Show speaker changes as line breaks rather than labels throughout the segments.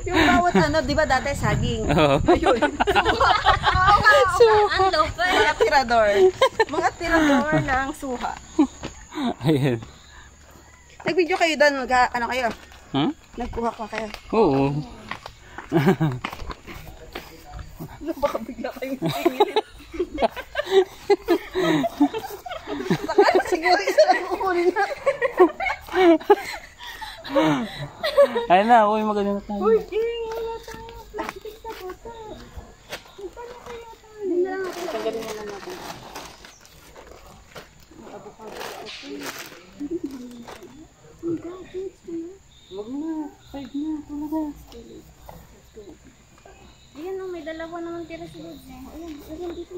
Yung bawat ano, di ba dati saging?
Oo.
Ayun. Mga tirador. Mga tirador ng suha.
Ayan.
Nag-video kayo doon, ano kayo?
Hmm?
Nagkuha ka kayo.
Oo.
Baka bigla kayong tingin. Saka siguro isa lang kukunin na.
Ayun na, uy, magaling na tayo.
Uy, wala tayo. Plastic sa bota. Paano kaya tayo? Hindi na lang ako. Tanggalin na lang natin. Ang avocado sa atin. Ang gadgets na.
Wag na, 5 na, talaga.
Ayan o, may dalawa naman tira sa loob. Ayan dito.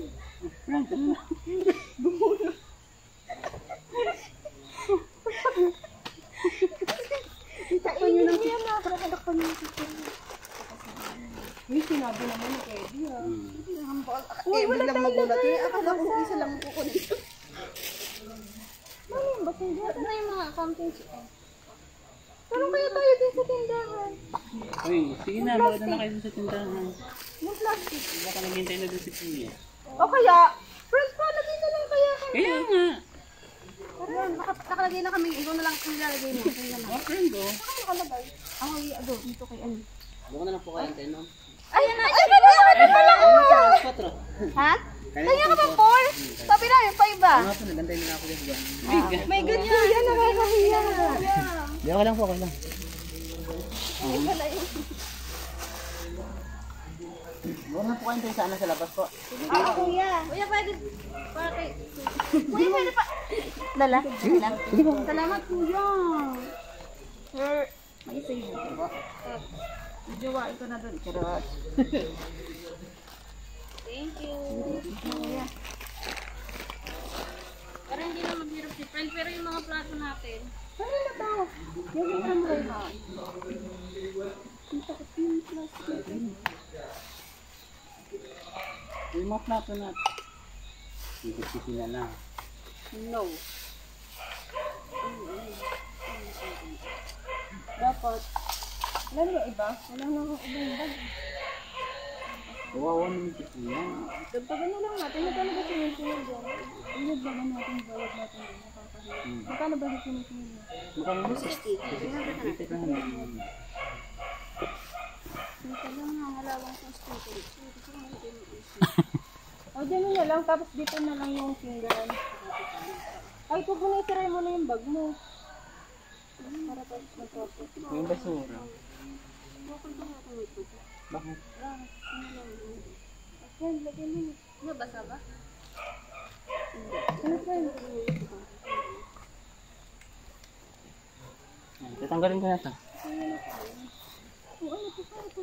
Bumulo. Takpan nyo lang. Takpan nyo lang. Uy, sinabi naman ni Eddie ha. Uy, biglang magulat. Akala ko isa lang kukunin.
Ano yung basing dito? Ito na yung mga accounting chicken. Pero kaya tayo din sa tindahan.
Uy, sige na, maganda na kayo sa tindahan.
Yung plastic.
Baka naghintay na doon si Kuya.
O kaya, friends pa, lagay na lang kaya kami.
Kaya nga.
Ayan, nakalagay na kami. Ikaw na lang kami lalagay mo. Ikaw na lang.
Oh, friend, oh.
Saan nakalagay? Ako, ado, dito kay ano.
Buka na lang po kayo, Teno.
Ayan na! Ay, pala kuya! Ha?
Kaya
Kanya ka bang 4? Sabi namin, 5 ba?
nga po, nagantay na ako dyan.
May good kuya, nakakahiya.
Di, okay lang po, okay lang. Buka na po kayo tayo sana sa labas po.
Oo, kuya.
Kuya, pwede. Para kay...
Kuya, pwede pa. Lala? Lala? Salamat, kuya. Sir, may isa yun. Jowain ko na doon. Charot.
Thank you. Para hindi na maghirap si friend. Pero yung mga plato natin.
Ano na ba? Yung isa mo rin ha. Ang takot yung plastic.
Yung mga plato natin. Sisi na lang.
No. Dapat. Wala na iba? Wala na akong ibang bag.
Kawawa naman si Kuya.
Dagdagan na lang natin. Magkano ba sinusunod dyan? Inod ba natin bayad natin dyan? Magkano ba sinusunod dyan?
Mukhang mo 60. 60 ka na.
Dito lang nga. Wala lang sa student. O dyan na lang. Tapos dito na lang yung fingeran. Ay, ito muna itiray mo na yung bag mo. Para tapos matapos.
Yung basura. Bakit?
Friend, lagyan mo.
Nabasa ba?
Ano friend?
Tatanggalin ko na ito.
O ano po?